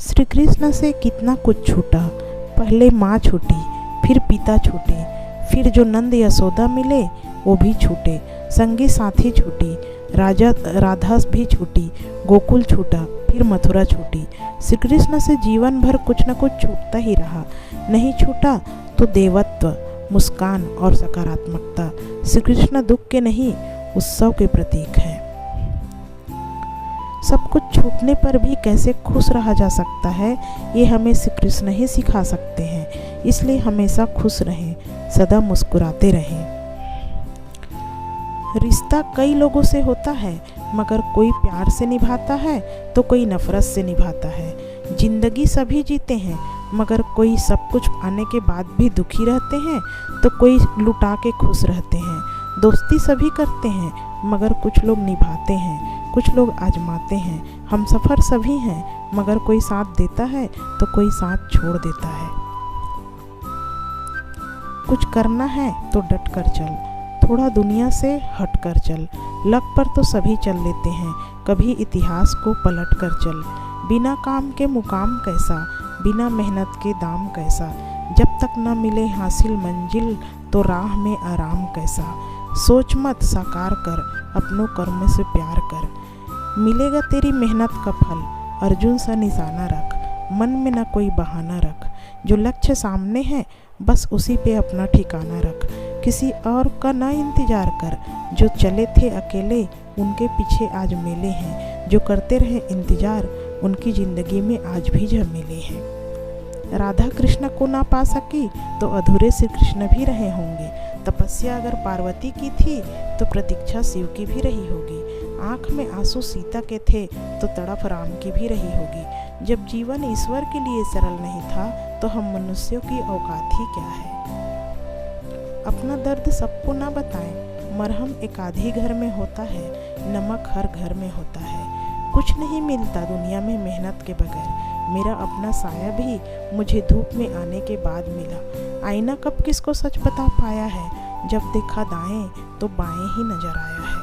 श्री कृष्ण से कितना कुछ छूटा। पहले माँ छूटी, फिर पिता छूटे, फिर जो नंद यशोदा मिले वो भी छूटे, संगी साथी छूटी, राधा भी छूटी, गोकुल छूटा, फिर मथुरा छूटी। श्री कृष्ण से जीवन भर कुछ न कुछ छूटता ही रहा। नहीं छूटा तो देवत्व, मुस्कान और सकारात्मकता। श्री कृष्ण दुख के नहीं, उत्सव के प्रतीक हैं। सब कुछ छूटने पर भी कैसे खुश रहा जा सकता है, ये हमें श्री कृष्ण ही सिखा सकते हैं। इसलिए हमेशा खुश रहें, सदा मुस्कुराते रहें। रिश्ता कई लोगों से होता है, मगर कोई प्यार से निभाता है तो कोई नफरत से निभाता है। जिंदगी सभी जीते हैं, मगर कोई सब कुछ पाने के बाद भी दुखी रहते हैं तो कोई लुटा के खुश रहते हैं। दोस्ती सभी करते हैं, मगर कुछ लोग निभाते हैं, कुछ लोग आजमाते हैं। हम सफ़र सभी हैं, मगर कोई साथ देता है तो कोई साथ छोड़ देता है। कुछ करना है तो डट कर चल, थोड़ा दुनिया से हट कर चल। लक पर तो सभी चल लेते हैं, कभी इतिहास को पलट कर चल। बिना काम के मुकाम कैसा, बिना मेहनत के दाम कैसा। जब तक न मिले हासिल मंजिल तो राह में आराम कैसा। सोच मत साकार कर, अपनों कर्म से प्यार कर। मिलेगा तेरी मेहनत का फल, अर्जुन सा निशाना रख। मन में न कोई बहाना रख, जो लक्ष्य सामने है बस उसी पे अपना ठिकाना रख। किसी और का ना इंतजार कर, जो चले थे अकेले उनके पीछे आज मेले हैं। जो करते रहे इंतजार उनकी ज़िंदगी में आज भी झमेले हैं। राधा कृष्ण को ना पा सकी तो अधूरे श्री कृष्ण भी रहे होंगे। तपस्या अगर पार्वती की थी तो प्रतीक्षा शिव की भी रही होगी। आँख में आंसू सीता के थे तो तड़प राम की भी रही होगी। जब जीवन ईश्वर के लिए सरल नहीं था तो हम मनुष्यों की औकात ही क्या है। अपना दर्द सबको ना बताएं, मरहम एक आधे घर में होता है, नमक हर घर में होता है। कुछ नहीं मिलता दुनिया में मेहनत के बगैर। मेरा अपना साया भी मुझे धूप में आने के बाद मिला। आईना कब किसको सच बता पाया है, जब देखा दाएं तो बाएं ही नजर आया है।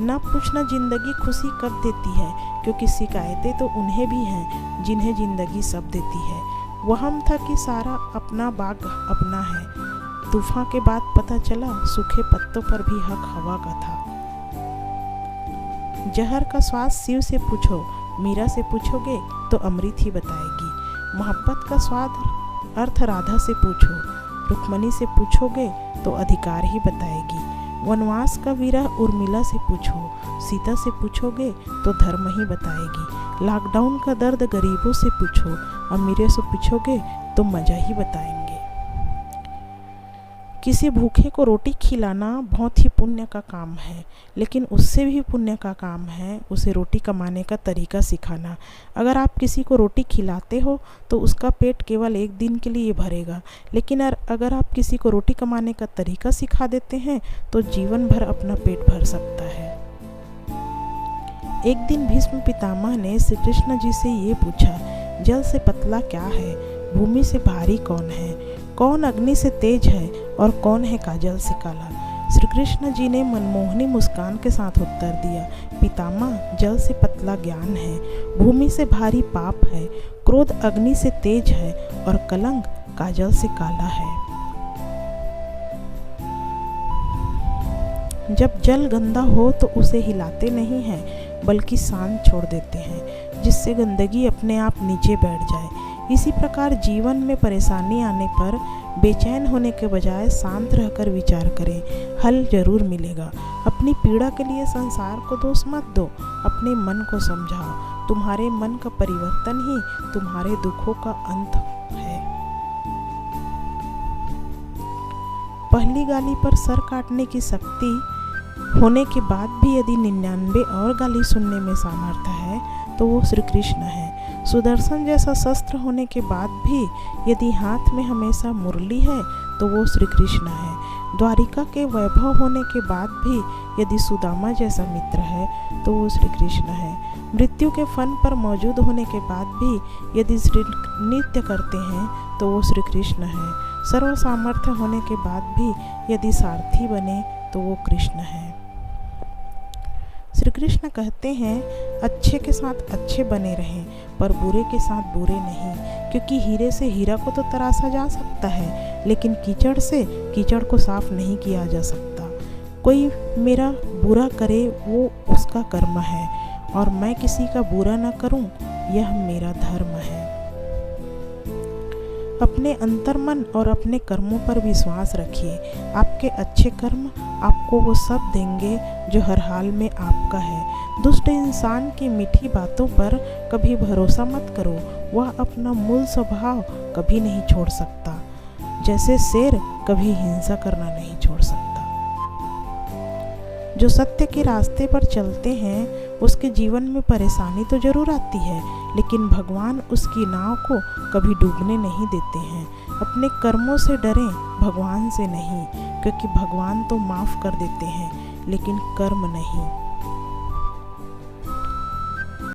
ना पूछना जिंदगी खुशी कब देती है, क्योंकि शिकायतें तो उन्हें भी हैं जिन्हें जिंदगी सब देती है। वहम था कि सारा अपना बाग अपना है, तूफान के बाद पता चला सूखे पत्तों पर भी हक हवा का था। जहर का स्वाद शिव से पूछो, मीरा से पूछोगे तो अमृत ही बताएगी। मोहब्बत का स्वाद अर्थ राधा से पूछो, रुक्मणी से पूछोगे तो अधिकार ही बताएगी। वनवास का विरह उर्मिला से पूछो, सीता से पूछोगे तो धर्म ही बताएगी। लॉकडाउन का दर्द गरीबों से पूछो, अमीरों से पूछोगे तो मजा ही बताएंगे। किसी भूखे को रोटी खिलाना बहुत ही पुण्य का काम है, लेकिन उससे भी पुण्य का काम है उसे रोटी कमाने का तरीका सिखाना। अगर आप किसी को रोटी खिलाते हो तो उसका पेट केवल एक दिन के लिए भरेगा, लेकिन अगर आप किसी को रोटी कमाने का तरीका सिखा देते हैं तो जीवन भर अपना पेट भर सकता है। एक दिन भीष्म पितामह ने श्री कृष्ण जी से ये पूछा, जल से पतला क्या है, भूमि से भारी कौन है, कौन अग्नि से तेज है और कौन है काजल से काला। श्री कृष्ण जी ने मनमोहनी मुस्कान के साथ उत्तर दिया, पितामह जल से पतला ज्ञान है, भूमि से भारी पाप है, क्रोध अग्नि से तेज है और कलंक काजल से काला है। जब जल गंदा हो तो उसे हिलाते नहीं हैं बल्कि शांत छोड़ देते हैं, जिससे गंदगी अपने आप नीचे बैठ जाए। इसी प्रकार जीवन में परेशानी आने पर बेचैन होने के बजाय शांत रहकर विचार करें, हल जरूर मिलेगा। अपनी पीड़ा के लिए संसार को दोष मत दो, अपने मन को समझाओ। तुम्हारे मन का परिवर्तन ही तुम्हारे दुखों का अंत है। पहली गाली पर सर काटने की शक्ति होने के बाद भी यदि 99 और गाली सुनने में सामर्थ्य है तो वो श्री कृष्ण है। सुदर्शन जैसा शस्त्र होने के बाद भी यदि हाथ में हमेशा मुरली है तो वो श्री कृष्ण है। द्वारिका के वैभव होने के बाद भी यदि सुदामा जैसा मित्र है तो वो श्री कृष्ण है। मृत्यु के फन पर मौजूद होने के बाद भी यदि श्री नृत्य करते हैं तो वो श्री कृष्ण है। सर्व सामर्थ्य होने के बाद भी यदि सारथी बने तो वो कृष्ण है। श्री कृष्ण कहते हैं, अच्छे के साथ अच्छे बने रहें, पर बुरे के साथ बुरे नहीं, क्योंकि हीरे से हीरा को तो तराशा जा सकता है, लेकिन कीचड़ से कीचड़ को साफ नहीं किया जा सकता। कोई मेरा बुरा करे वो उसका कर्म है, और मैं किसी का बुरा न करूं, यह मेरा धर्म है। अपने अंतर्मन और अपने कर्मों पर विश्वास रखिए। आपके अच्छे कर्म आपको वो सब देंगे जो हर हाल में आपका है। दुष्ट इंसान की मीठी बातों पर कभी भरोसा मत करो, वह अपना मूल स्वभाव कभी नहीं छोड़ सकता, जैसे शेर कभी हिंसा करना नहीं छोड़ सकता। जो सत्य के रास्ते पर चलते हैं उसके जीवन में परेशानी तो जरूर आती है, लेकिन भगवान उसकी नाव को कभी डूबने नहीं देते हैं। अपने कर्मों से डरें, भगवान से नहीं, क्योंकि भगवान तो माफ़ कर देते हैं, लेकिन कर्म नहीं।